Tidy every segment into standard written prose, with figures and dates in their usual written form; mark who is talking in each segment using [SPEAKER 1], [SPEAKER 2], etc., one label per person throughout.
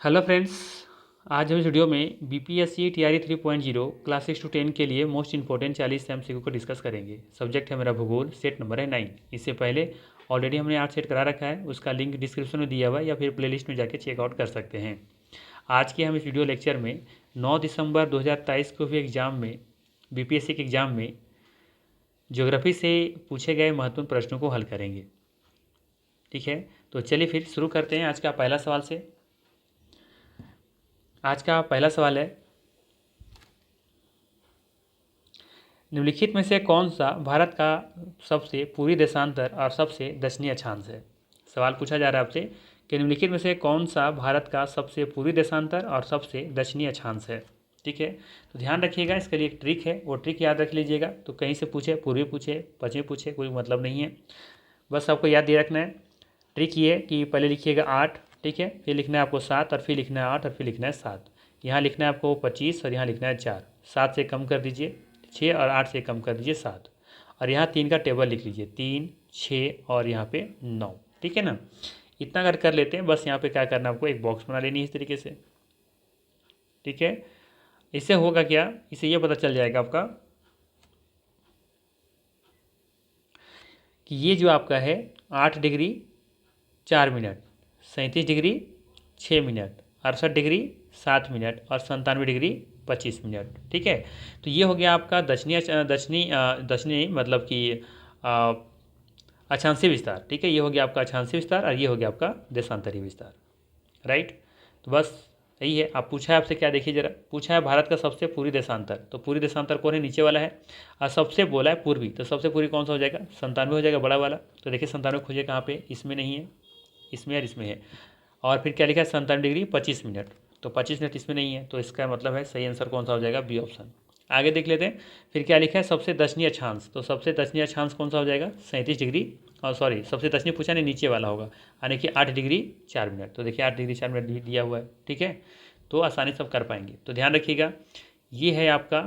[SPEAKER 1] Hello friends. आज हम इस वीडियो में बीपीएससी टीआरई 3.0 क्लास 6 to 10 के लिए मोस्ट इंपॉर्टेंट 40 एमसीक्यू को डिस्कस करेंगे। सब्जेक्ट है मेरा भूगोल, सेट नंबर है 9। इससे पहले ऑलरेडी हमने 8 सेट करा रखा है, उसका लिंक डिस्क्रिप्शन में दिया हुआ है या फिर प्लेलिस्ट में जाके चेकआउट कर सकते हैं। आज के हम इस वीडियो लेक्चर में 9 दिसंबर 2023 को भी एग्जाम में बीपीएससी के एग्ज़ाम में ज्योग्राफी से पूछे गए महत्वपूर्ण प्रश्नों को हल करेंगे। ठीक है, तो चलिए फिर शुरू करते हैं आज का पहला सवाल से। आज का पहला सवाल है, निम्नलिखित में से कौन सा भारत का सबसे पूर्वी देशांतर और सबसे दक्षिणी अक्षांश है। सवाल पूछा जा रहा है आपसे कि निम्नलिखित में से कौन सा भारत का सबसे पूर्वी देशांतर और सबसे दक्षिणी अक्षांश है। ठीक है, तो ध्यान रखिएगा, इसके लिए एक ट्रिक है, वो ट्रिक याद रख लीजिएगा। तो कहीं से पूछे, पूर्वी पूछे, पश्चिमी पूछे, कोई मतलब नहीं है, बस आपको याद दे रखना है। ट्रिक ये कि पहले लिखिएगा 8, ठीक है, फिर लिखना है आपको 7 और फिर लिखना है 8 और फिर लिखना है 7। यहाँ लिखना है आपको 25 और यहाँ लिखना है 4। 7 से कम कर दीजिए 6 और 8 से कम कर दीजिए 7 और यहाँ 3 का टेबल लिख लीजिए 3, 6 और यहाँ पे 9। ठीक है ना, इतना अगर कर लेते हैं, बस यहाँ पे क्या करना है आपको, एक बॉक्स बना लेनी है इस तरीके से। ठीक है, इससे होगा क्या, इससे ये पता चल जाएगा आपका कि ये जो आपका है 8 degree 4 minute, 37 degree 6 minute, 68 degree 7 minute और 97 डिग्री 25 मिनट। ठीक है, तो ये हो गया आपका दक्षिणी दक्षिणी दक्षिणी मतलब कि अक्षांशीय विस्तार। ठीक है, ये हो गया आपका अक्षांशीय विस्तार और ये हो गया आपका देशांतरीय विस्तार। राइट, तो बस यही है। आप पूछा है, आपसे क्या देखिए जरा, पूछा है भारत का सबसे पूर्वी देशांतर, तो पूर्वी देशांतर कौन है, नीचे वाला है। और सबसे बोला है पूर्वी, तो सबसे पूर्वी कौन सा हो जाएगा, 97 हो जाएगा, बड़ा वाला। तो देखिए 97 खोजिए कहाँ पे, इसमें नहीं है, इसमें और इसमें है। और फिर क्या लिखा है 97 डिग्री 25 मिनट, तो 25 मिनट इसमें नहीं है, तो इसका मतलब है सही आंसर कौन सा हो जाएगा, बी ऑप्शन। आगे देख लेते हैं, फिर क्या लिखा है सबसे दक्षिणी अक्षांश, तो सबसे दक्षिणी अक्षांश कौन सा हो जाएगा, 37 डिग्री, और सॉरी सबसे दक्षिणी पूछा नहीं, नीचे वाला होगा, यानी कि 8 डिग्री 4 मिनट। तो देखिए 8 डिग्री 4 मिनट भी दिया हुआ है। ठीक है, तो आसानी से आप कर पाएंगे, तो ध्यान रखिएगा, ये है आपका।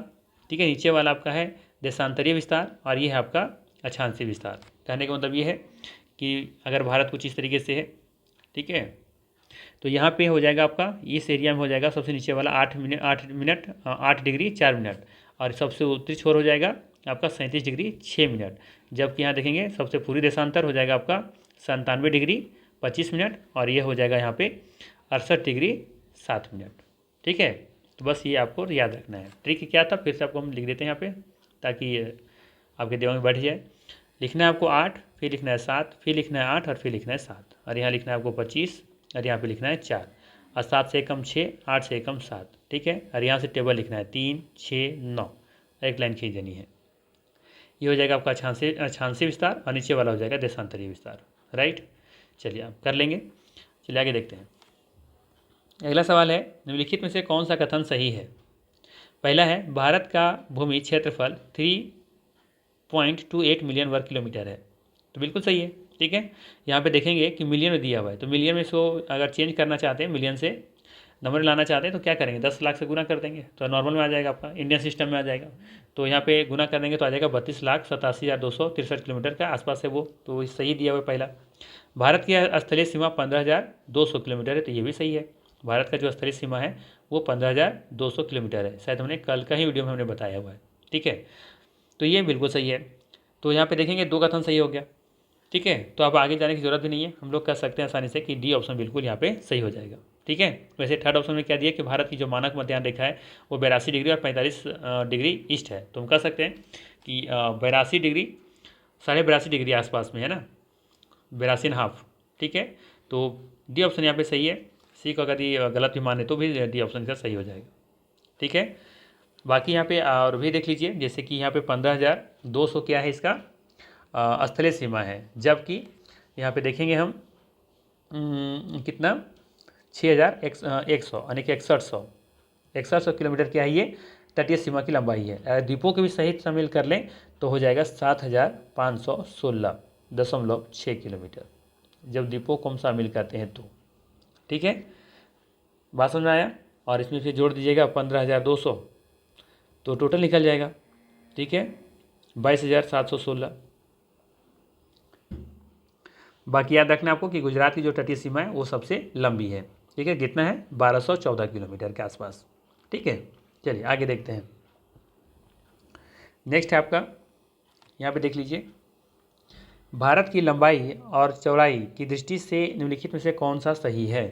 [SPEAKER 1] ठीक है, नीचे वाला आपका है देशांतरीय विस्तार और ये है आपका अक्षांशीय विस्तार। कहने का मतलब ये है कि अगर भारत कुछ इस तरीके से है, ठीक है, तो यहाँ पे हो जाएगा आपका, इस एरिया में हो जाएगा सबसे नीचे वाला 8 डिग्री 4 मिनट और सबसे उत्तरी छोर हो जाएगा आपका 37 डिग्री 6 मिनट। जबकि यहाँ देखेंगे सबसे पूर्वी देशांतर हो जाएगा आपका 97 डिग्री 25 मिनट और ये हो जाएगा यहाँ पे 68 डिग्री 7 मिनट। ठीक है, तो बस ये आपको याद रखना है। ट्रिक क्या था, फिर से आपको हम लिख देते हैं यहाँ पे ताकि आपके दिमाग में बैठ जाए। लिखना है आपको 8, फिर लिखना है 7, फिर लिखना है 8 और फिर लिखना है 7 और यहाँ लिखना है आपको 25 और यहाँ पे लिखना है 4 और 7 से कम 6, 8 से कम 7। ठीक है, और यहाँ से टेबल लिखना है 3, 6, 9, एक लाइन खींच देनी है। ये हो जाएगा आपका अक्षांशीय विस्तार और नीचे वाला हो जाएगा देशांतरीय विस्तार। राइट, चलिए आप कर लेंगे। चलिए आगे देखते हैं। अगला सवाल है, निम्नलिखित में से कौन सा कथन सही है। पहला है भारत का भूमि क्षेत्रफल 3.28 मिलियन वर्ग किलोमीटर है, तो बिल्कुल सही है। ठीक है, यहाँ पे देखेंगे कि मिलियन में दिया हुआ है, तो मिलियन में इसको अगर चेंज करना चाहते हैं, मिलियन से नंबर लाना चाहते हैं तो क्या करेंगे, 10 लाख से गुना कर देंगे तो नॉर्मल में आ जाएगा, आपका इंडियन सिस्टम में आ जाएगा। तो यहाँ पे गुना कर देंगे तो आ जाएगा 32,87,263 किलोमीटर का आसपास है वो, तो सही दिया हुआ है पहला। भारत की स्थलीय सीमा 15,200 किलोमीटर है, तो ये भी सही है। भारत का जो स्थलीय सीमा है वो 15,200 किलोमीटर है, शायद हमने कल का ही वीडियो में हमने बताया हुआ है। ठीक है, तो ये बिल्कुल सही है। तो यहाँ पे देखेंगे 2 कथन सही हो गया। ठीक है, तो अब आगे जाने की जरूरत भी नहीं है, हम लोग कह सकते हैं आसानी से कि डी ऑप्शन बिल्कुल यहाँ पे सही हो जाएगा। ठीक है, वैसे थर्ड ऑप्शन में क्या दिया कि भारत की जो मानक मध्याह्न रेखा है वो 82 डिग्री और 45 डिग्री ईस्ट है, तो हम कह सकते हैं कि 82 डिग्री 82.5 डिग्री आसपास में है ना, 82.5। ठीक है, तो डी ऑप्शन यहाँ पे सही है। सी को अगर ये गलत भी माने तो भी डी ऑप्शन का सही हो जाएगा। ठीक है, बाकी यहाँ पे और भी देख लीजिए, जैसे कि यहाँ पे 15,200 क्या है इसका स्थलीय सीमा है, जबकि यहाँ पे देखेंगे हम कितना 6,100 यानी कि 6100 किलोमीटर क्या है, ये तटीय सीमा की लंबाई है। अगर द्वीपों के भी सहित शामिल कर लें तो हो जाएगा 7,516.6 किलोमीटर, जब द्वीपों को हम शामिल करते हैं तो। ठीक है, बात समझ में आया, और इसमें फिर जोड़ दीजिएगा 15,200 तो टोटल निकल जाएगा। ठीक है, 22,716। बाकी याद रखना आपको कि गुजरात की जो तटीय सीमा है वो सबसे लंबी है। ठीक है, कितना है 1214 किलोमीटर के आसपास। ठीक है, चलिए आगे देखते हैं। नेक्स्ट है आपका, यहाँ पे देख लीजिए, भारत की लंबाई और चौड़ाई की दृष्टि से निम्नलिखित में से कौन सा सही है।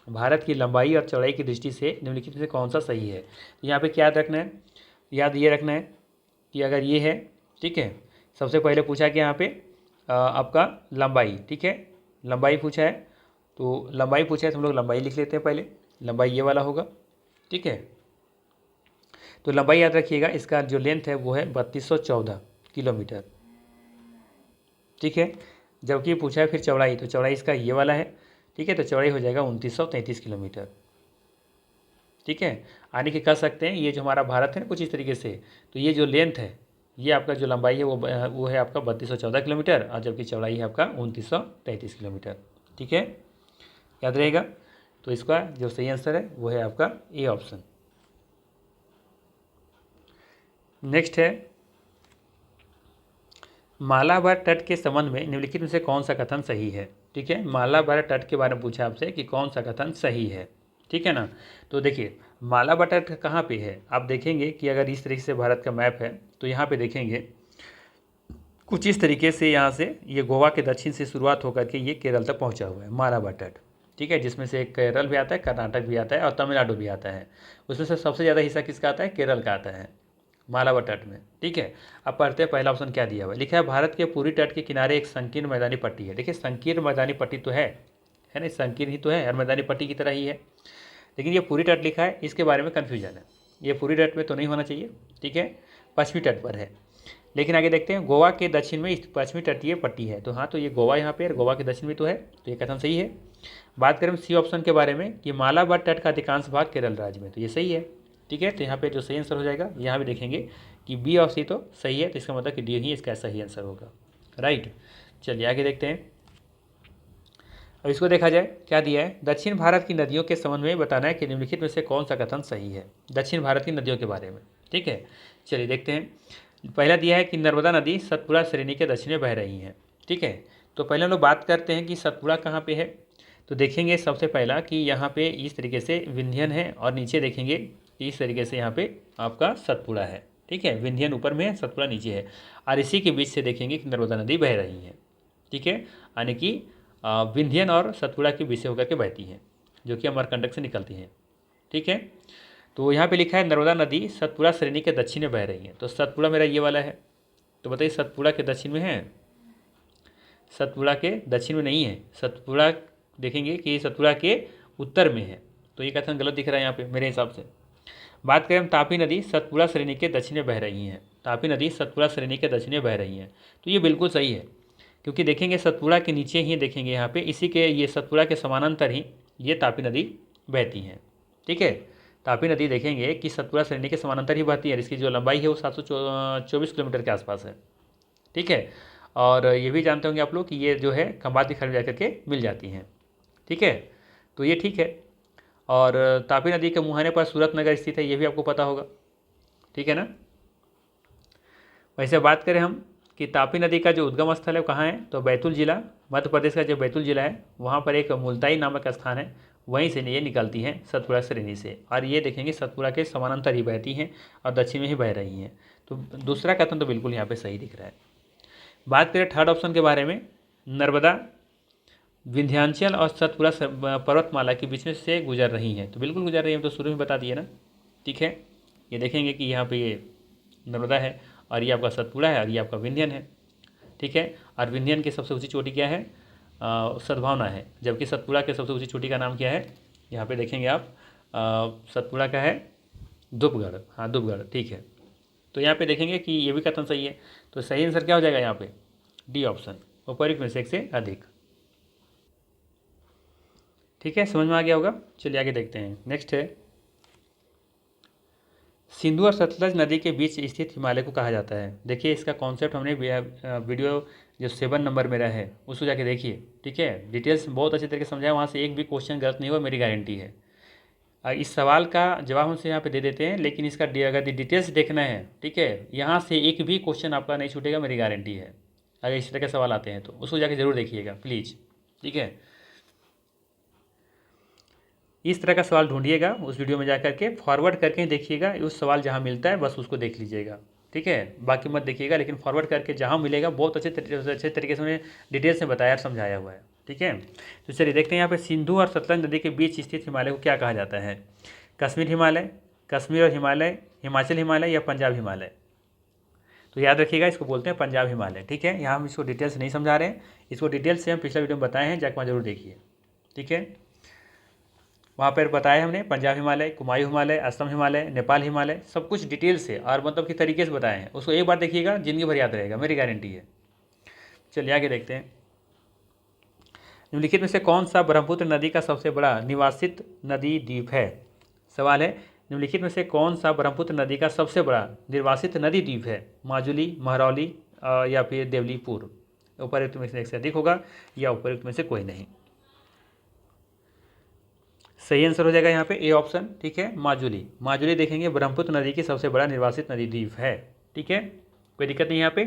[SPEAKER 1] भारत की लंबाई और चौड़ाई की दृष्टि से निम्नलिखित में से कौन सा सही है। तो यहाँ पे क्या याद रखना है, याद ये रखना है कि अगर ये है, ठीक है, सबसे पहले पूछा कि यहाँ पे आपका लंबाई, ठीक है, लंबाई पूछा है, तो लंबाई पूछा है तो हम लोग लंबाई लिख लेते हैं पहले, लंबाई ये वाला होगा। ठीक है, तो लंबाई याद रखिएगा, इसका जो लेंथ है वो है 3214 किलोमीटर। ठीक है, जबकि पूछा है फिर चौड़ाई, तो चौड़ाई इसका ये वाला है। ठीक है, तो चौड़ाई हो जाएगा 2933 किलोमीटर। ठीक है, आने के कह सकते हैं ये जो हमारा भारत है ना कुछ इस तरीके से, तो ये जो लेंथ है, ये आपका जो लंबाई है वो है आपका 3214 किलोमीटर, और जबकि चौड़ाई है आपका 2933 किलोमीटर। ठीक है, याद रहेगा। तो इसका जो सही आंसर है वो है आपका ए ऑप्शन। नेक्स्ट है, मालाबार तट के संबंध में निम्नलिखित में से कौन सा कथन सही है। ठीक है, मालाबार तट के बारे में पूछा आपसे कि कौन सा कथन सही है। ठीक है ना, तो देखिए मालाबार तट कहाँ पे है, आप देखेंगे कि अगर इस तरीके से भारत का मैप है तो यहाँ पे देखेंगे कुछ इस तरीके से, यहाँ से ये गोवा के दक्षिण से शुरुआत होकर के ये केरल तक पहुँचा हुआ है मालाबार तट। ठीक है, जिसमें से केरल भी आता है, कर्नाटक भी आता है और तमिलनाडु भी आता है। उसमें से सबसे ज़्यादा हिस्सा किसका आता है, केरल का आता है मालाबार तट में। ठीक है, अब पढ़ते हैं पहला ऑप्शन क्या दिया हुआ है। लिखा है भारत के पूर्वी तट के किनारे एक संकीर्ण मैदानी पट्टी है। देखिए संकीर्ण मैदानी पट्टी तो है ना, संकीर्ण ही तो है, और मैदानी पट्टी की तरह ही है, लेकिन ये पूरी तट लिखा है, इसके बारे में कन्फ्यूजन है। ये पूरी तट में तो नहीं होना चाहिए, ठीक है, पश्चिमी तट पर है। लेकिन आगे देखते हैं, गोवा के दक्षिण में पश्चिमी तटीय पट्टी है, तो हाँ, तो ये गोवा यहाँ पे, गोवा के दक्षिण में तो है, तो ये कथन सही है। बात करें सी ऑप्शन के बारे में कि मालाबार तट का अधिकांश भाग केरल राज्य में, तो ये सही है। ठीक है, तो यहाँ पे जो सही आंसर हो जाएगा, यहाँ भी देखेंगे कि बी और सी तो सही है, तो इसका मतलब कि डी ही इसका सही आंसर होगा। राइट, चलिए आगे देखते हैं। अब इसको देखा जाए क्या दिया है, दक्षिण भारत की नदियों के संबंध में बताना है कि निम्नलिखित में से कौन सा कथन सही है दक्षिण भारत की नदियों के बारे में। ठीक है, चलिए देखते हैं। पहला दिया है कि नर्मदा नदी सतपुड़ा श्रेणी के दक्षिण में बह रही है। ठीक है, तो पहले हम लोग बात करते हैं कि सतपुड़ा कहाँ पे है। तो देखेंगे सबसे पहला कि यहाँ पे इस तरीके से विंध्यन है, और नीचे देखेंगे इस तरीके से यहाँ पे आपका सतपुड़ा है। ठीक है, विंध्यन ऊपर में है, सतपुड़ा नीचे है, और इसी के बीच से देखेंगे कि नर्मदा नदी बह रही है। ठीक है, यानी कि विंध्यन और सतपुड़ा के बीच से होकर के बहती हैं, जो कि अमरकंटक से निकलती हैं। ठीक है, तो यहाँ पे लिखा है नर्मदा नदी सतपुड़ा श्रेणी के दक्षिण में बह रही है, तो सतपुड़ा मेरा ये वाला है, तो बताइए सतपुड़ा के दक्षिण में है, सतपुड़ा के दक्षिण में नहीं है, सतपुड़ा देखेंगे कि सतपुड़ा के उत्तर में है, तो ये कथन गलत दिख रहा है यहाँ पे मेरे हिसाब से। बात करें तापी नदी सतपुड़ा श्रेणी के दक्षिण में बह रही हैं, तापी नदी सतपुड़ा श्रेणी के दक्षिण में बह रही हैं, तो ये बिल्कुल सही है, क्योंकि देखेंगे सतपुड़ा के नीचे ही देखेंगे यहाँ पे इसी के ये सतपुड़ा के समानांतर ही ये तापी नदी बहती हैं। ठीक है, तापी नदी देखेंगे कि सतपुड़ा श्रेणी के समानांतर ही बहती है, इसकी जो लंबाई है वो 724 किलोमीटर के आसपास है। ठीक है, और ये भी जानते होंगे आप लोग कि ये जो है खंबात की खाल में जाकर के मिल जाती हैं। ठीक है, तो ये ठीक है, और तापी नदी के मुहाने पर सूरत नगर स्थित है, ये भी आपको पता होगा। ठीक है ना। वैसे बात करें हम कि तापी नदी का जो उद्गम स्थल है वो कहाँ है, तो बैतूल जिला, मध्य प्रदेश का जो बैतूल जिला है वहाँ पर एक मुल्ताई नामक स्थान है, वहीं से ये निकलती हैं सतपुड़ा श्रेणी से, और ये देखेंगे सतपुड़ा के समानांतर ही बहती हैं और दक्षिण में ही बह रही हैं, तो दूसरा कथन तो बिल्कुल यहाँ पर सही दिख रहा है। बात करें थर्ड ऑप्शन के बारे में, नर्मदा विंध्याचल और सतपुड़ा पर्वतमाला के बीच में से गुजर रही हैं, तो बिल्कुल गुजर रही हैं, तो शुरू में बता दिए ना। ठीक है, ये देखेंगे कि यहाँ पे ये नर्मदा है, और ये आपका सतपुड़ा है, और ये आपका विंध्यन है। ठीक है, और विंध्यन की सबसे ऊंची चोटी क्या है, सद्भावना है, जबकि सतपुड़ा के सबसे ऊंची चोटी का नाम क्या है, यहाँ पे देखेंगे आप, सतपुड़ा का है धूपगढ़, हाँ धूपगढ़। ठीक है, तो यहाँ पे देखेंगे कि ये भी कथन सही है, तो सही आंसर क्या हो जाएगा यहाँ पे, डी ऑप्शन, ऊपरी में से एक से अधिक। ठीक है, समझ में आ गया होगा। चलिए आगे देखते हैं। नेक्स्ट है, सिंधु और सतलज नदी के बीच स्थित हिमालय को कहा जाता है। देखिए इसका कॉन्सेप्ट हमने वीडियो जो 7 नंबर मेरा है उसको जाके देखिए। ठीक है, डिटेल्स बहुत अच्छे तरीके से समझाया, वहाँ से एक भी क्वेश्चन गलत नहीं हुआ, मेरी गारंटी है। इस सवाल का जवाब हमसे यहाँ पे दे देते हैं, लेकिन इसका अगर डिटेल्स देखना है, ठीक है, यहाँ से एक भी क्वेश्चन आपका नहीं छूटेगा, मेरी गारंटी है। अगर इस तरह के सवाल आते हैं तो उसको जाके ज़रूर देखिएगा प्लीज़। ठीक है, इस तरह का सवाल ढूंढिएगा उस वीडियो में जा करके, फॉरवर्ड करके देखिएगा, उस सवाल जहाँ मिलता है बस उसको देख लीजिएगा, ठीक है, बाकी मत देखिएगा, लेकिन फॉरवर्ड करके जहाँ मिलेगा बहुत अच्छे तरीके से उन्हें डिटेल्स में बताया और समझाया हुआ है, ठीक है। तो चलिए देखते हैं यहाँ पे सिंधु और सतलज नदी के बीच स्थित हिमालय को क्या कहा जाता है? कश्मीर हिमालय, कश्मीर और हिमालय, हिमाचल हिमालय या पंजाब हिमालय? तो याद रखिएगा इसको बोलते हैं पंजाब हिमालय, ठीक है। यहाँ हम इसको डिटेल्स नहीं समझा रहे हैं, इसको डिटेल्स से हम पिछला वीडियो में बताए हैं, जाकर वहाँ जरूर देखिए, ठीक है। वहाँ पर बताया हमने पंजाब हिमालय, कुमायूं हिमालय, असम हिमालय, नेपाल हिमालय, सब कुछ डिटेल से और मतलब कि तरीके से बताए हैं। उसको एक बार देखिएगा, जिंदगी भर याद रहेगा, मेरी गारंटी है। चलिए आगे देखते हैं। निम्नलिखित में से कौन सा ब्रह्मपुत्र नदी का सबसे बड़ा निवासित नदी द्वीप है? सवाल है, निम्नलिखित में से कौन सा ब्रह्मपुत्र नदी का सबसे बड़ा निर्वासित नदी द्वीप है? माजुली, महरौली या फिर देवलीपुर? उपरोक्त में से एक से अधिक होगा या उपरोक्त में से कोई नहीं। सही आंसर हो जाएगा यहाँ पे ए ऑप्शन, ठीक है, माजुली। माजुली देखेंगे ब्रह्मपुत्र नदी की सबसे बड़ा निर्वासित नदी द्वीप है, ठीक है, कोई दिक्कत नहीं यहाँ पे।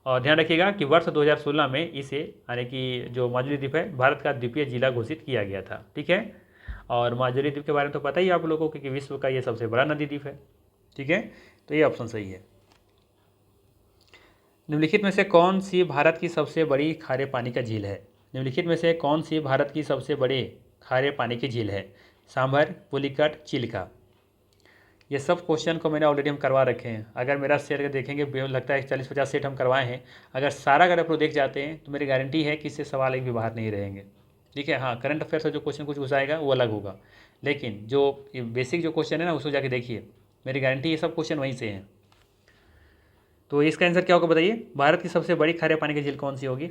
[SPEAKER 1] और ध्यान रखिएगा कि वर्ष 2016 में इसे यानी कि जो माजुली द्वीप है भारत का द्वीपीय जिला घोषित किया गया था, ठीक है। और माजुली द्वीप के बारे में तो पता ही आप लोगों को कि विश्व का ये सबसे बड़ा नदी द्वीप है, ठीक है, तो ये ऑप्शन सही है। निम्नलिखित में से कौन सी भारत की सबसे बड़ी खारे पानी का झील है? निम्नलिखित में से कौन सी भारत की सबसे बड़ी खारे पानी की झील है? सांभर, पुलिकट, चिल्का? ये सब क्वेश्चन को मैंने ऑलरेडी हम करवा रखे हैं। अगर मेरा सेट देखेंगे, लगता है 40-50 सेट हम करवाए हैं। अगर सारा अगर आप लोग देख जाते हैं तो मेरी गारंटी है कि इससे सवाल एक भी बाहर नहीं रहेंगे, ठीक है। हाँ, करंट अफेयर से जो क्वेश्चन कुछ घुसाएगा वो अलग होगा, लेकिन जो बेसिक जो क्वेश्चन है ना उसको जाके देखिए, मेरी गारंटी ये सब क्वेश्चन वहीं से हैं। तो इसका आंसर क्या होगा बताइए? भारत की सबसे बड़ी खारे पानी की झील कौन सी होगी?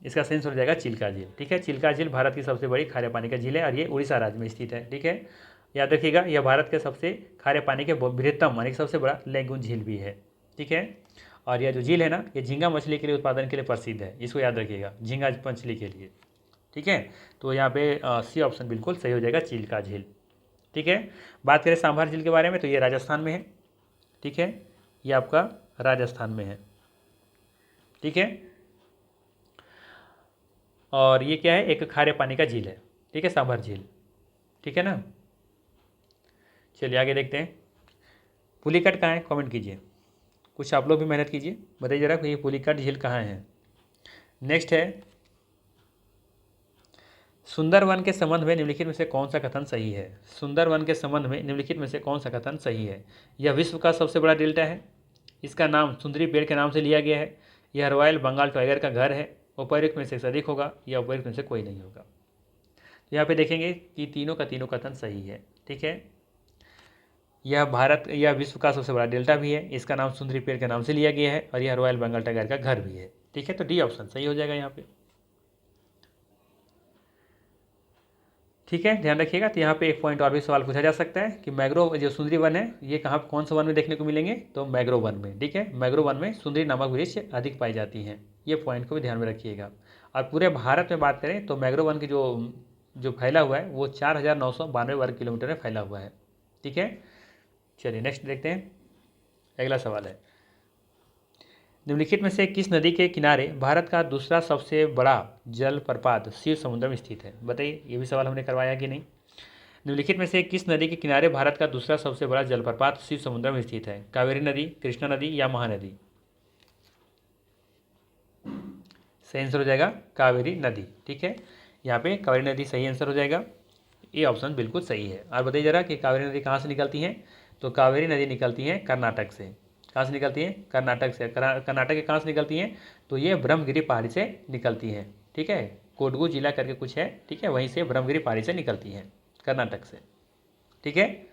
[SPEAKER 1] इसका सही आंसर हो जाएगा चिल्का झील, ठीक है। चिल्का झील भारत की सबसे बड़ी खारे पानी का झील है और ये उड़ीसा राज्य में स्थित है, ठीक है। याद रखिएगा यह भारत के सबसे खारे पानी के बृहत्तम यानी सबसे बड़ा लेगुन झील भी है, ठीक है। और यह जो झील है ना, ये झींगा मछली के लिए उत्पादन के लिए प्रसिद्ध है, इसको याद रखिएगा, झींगा मछली के लिए, ठीक है। तो यहाँ पे सी ऑप्शन बिल्कुल सही हो जाएगा, चिल्का झील, ठीक है। बात करें सांभर झील के बारे में तो ये राजस्थान में है, ठीक है, ये आपका राजस्थान में है, ठीक है। और ये क्या है? एक खारे पानी का झील है, ठीक है, सांभर झील, ठीक है ना। चलिए आगे देखते हैं। पुलिकट कहाँ है? कमेंट कीजिए, कुछ आप लोग भी मेहनत कीजिए, बताइए जरा कि ये पुलिकट झील कहाँ है। नेक्स्ट है, सुंदरवन के संबंध में निम्नलिखित में से कौन सा कथन सही है? सुंदरवन के संबंध में निम्नलिखित में से कौन सा कथन सही है? यह विश्व का सबसे बड़ा डेल्टा है, इसका नाम सुंदरी पेड़ के नाम से लिया गया है, यह रॉयल बंगाल टाइगर का घर है, उपयुक्त में से अधिक होगा या उपयुक्त में से कोई नहीं होगा। तो यहाँ पे देखेंगे कि तीनों का तीनों कथन सही है, ठीक है। यह विश्व का सबसे बड़ा डेल्टा भी है, इसका नाम सुंदरी पेड़ के नाम से लिया गया है और यह रॉयल बंगाल टाइगर का घर भी है, ठीक है। तो डी ऑप्शन सही हो जाएगा यहाँ पे, ठीक है। ध्यान रखिएगा। तो यहाँ पे एक पॉइंट और भी सवाल पूछा जा सकता है कि मैग्रोव जो सुंदरी वन है ये कहाँ कौन सा वन में देखने को मिलेंगे? तो मैग्रोव वन में, ठीक है। मैग्रोव वन में सुंदरी नामक वृक्ष अधिक पाई जाती हैं, ये पॉइंट को भी ध्यान में रखिएगा। और पूरे भारत में बात करें तो मैग्रोव वन की जो फैला हुआ है वो 4992 वर्ग किलोमीटर में फैला हुआ है, ठीक है। चलिए नेक्स्ट देखते हैं। अगला सवाल है, निम्नलिखित में से किस नदी के किनारे भारत का दूसरा सबसे बड़ा जलप्रपात शिव समुद्र में स्थित है? बताइए, ये भी सवाल हमने करवाया कि नहीं। निम्नलिखित में से किस नदी के किनारे भारत का दूसरा सबसे बड़ा जलप्रपात शिव समुद्र में स्थित है? कावेरी नदी, कृष्णा नदी या महानदी? सही आंसर हो जाएगा कावेरी नदी, ठीक है। यहाँ पे कावेरी नदी सही आंसर हो जाएगा, ये ऑप्शन बिल्कुल सही है। और बताइए जरा कि कावेरी नदी कहाँ से निकलती है? तो कावेरी नदी निकलती है कर्नाटक से। कहाँ से निकलती है? कर्नाटक से। कर्नाटक के कहाँ से निकलती हैं? तो ये ब्रह्मगिरी पहाड़ी से निकलती हैं, ठीक है। कोडगू जिला करके कुछ है, ठीक है, वहीं से ब्रह्मगिरी पहाड़ी से निकलती हैं, कर्नाटक से, ठीक है।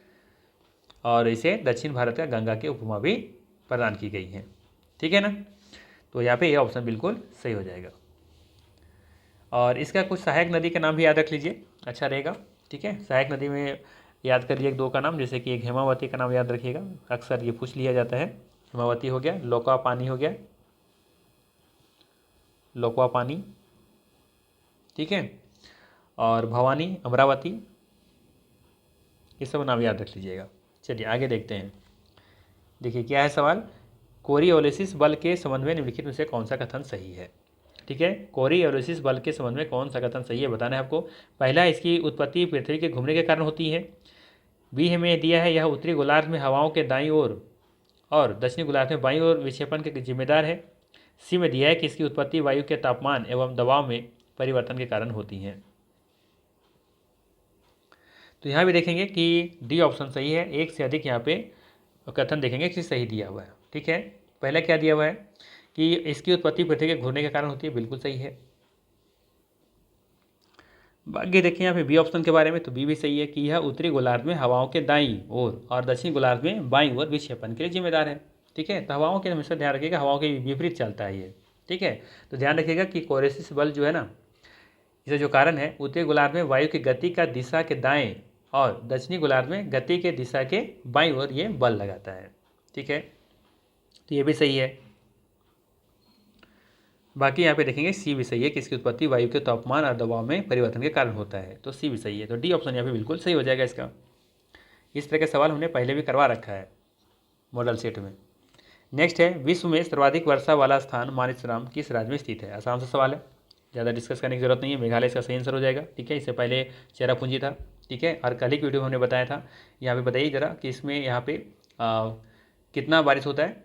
[SPEAKER 1] और इसे दक्षिण भारत का गंगा की उपमा भी प्रदान की गई है, ठीक है ना। तो यहाँ पे ये ऑप्शन बिल्कुल सही हो जाएगा। और इसका कुछ सहायक नदी का नाम भी याद रख लीजिए, अच्छा रहेगा, ठीक है। सहायक नदी में याद करिए एक दो का नाम, जैसे कि एक हेमावती का नाम याद रखिएगा, अक्सर ये पूछ लिया जाता है। हेमावती हो गया, लोका पानी हो गया, लोकवा पानी, ठीक है, और भवानी, अमरावती, ये सब नाम याद रख लीजिएगा। चलिए आगे देखते हैं। देखिए क्या है सवाल, कोरियोलिसिस बल के संबंध में निम्नलिखित में से कौन सा कथन सही है? ठीक है, कोरियोलिसिस बल के संबंध में कौन सा कथन सही है बताना है आपको। पहला, इसकी उत्पत्ति पृथ्वी के घूमने के कारण होती है। बी में दिया है, यह उत्तरी गोलार्ध में हवाओं के दाईं ओर और दक्षिणी गोलार्ध में बाईं ओर विक्षेपण के जिम्मेदार है। सी में दिया है कि इसकी उत्पत्ति वायु के तापमान एवं दबाव में परिवर्तन के कारण होती है। तो यहाँ भी देखेंगे कि डी ऑप्शन सही है, एक से अधिक यहाँ पे कथन देखेंगे कि सही दिया हुआ है। ठीक है, पहला क्या दिया हुआ है कि इसकी उत्पत्ति पृथ्वी के घूमने के कारण होती है, बिल्कुल सही है। बाकी देखें यहाँ पे बी ऑप्शन के बारे में, तो बी भी सही है कि यह उत्तरी गोलार्ध में हवाओं के दाईं ओर और दक्षिणी गोलार्ध में बाईं ओर विक्षेपण के लिए जिम्मेदार है। ठीक है, तो हवाओं के हमेशा ध्यान रखिएगा, हवाओं के विपरीत चलता है ये। ठीक है, तो ध्यान रखिएगा कि कोरियोलिसिस बल जो है ना, इसका जो कारण है, उत्तरी गोलार्ध में वायु की गति का दिशा के दाएं और दक्षिणी गोलार्ध में गति के दिशा के बाईं ओर ये बल लगाता है। ठीक है, तो ये भी सही है। बाकी यहाँ पे देखेंगे सी भी सही है कि इसकी उत्पत्ति वायु के तापमान और दबाव में परिवर्तन के कारण होता है, तो सी भी सही है। तो डी ऑप्शन यहाँ पे बिल्कुल सही हो जाएगा इसका। इस तरह के सवाल हमने पहले भी करवा रखा है मॉडल सेट में। नेक्स्ट है, विश्व में सर्वाधिक वर्षा वाला स्थान मानसरोवर किस राज्य में स्थित है। आसान सा सवाल है, ज़्यादा डिस्कस करने की जरूरत नहीं है, मेघालय इसका सही आंसर हो जाएगा। ठीक है, इससे पहले चेरापूंजी था। ठीक है, और कल ही की वीडियो में हमने बताया था। यहाँ पे बताइए जरा कि इसमें यहाँ पे कितना बारिश होता है।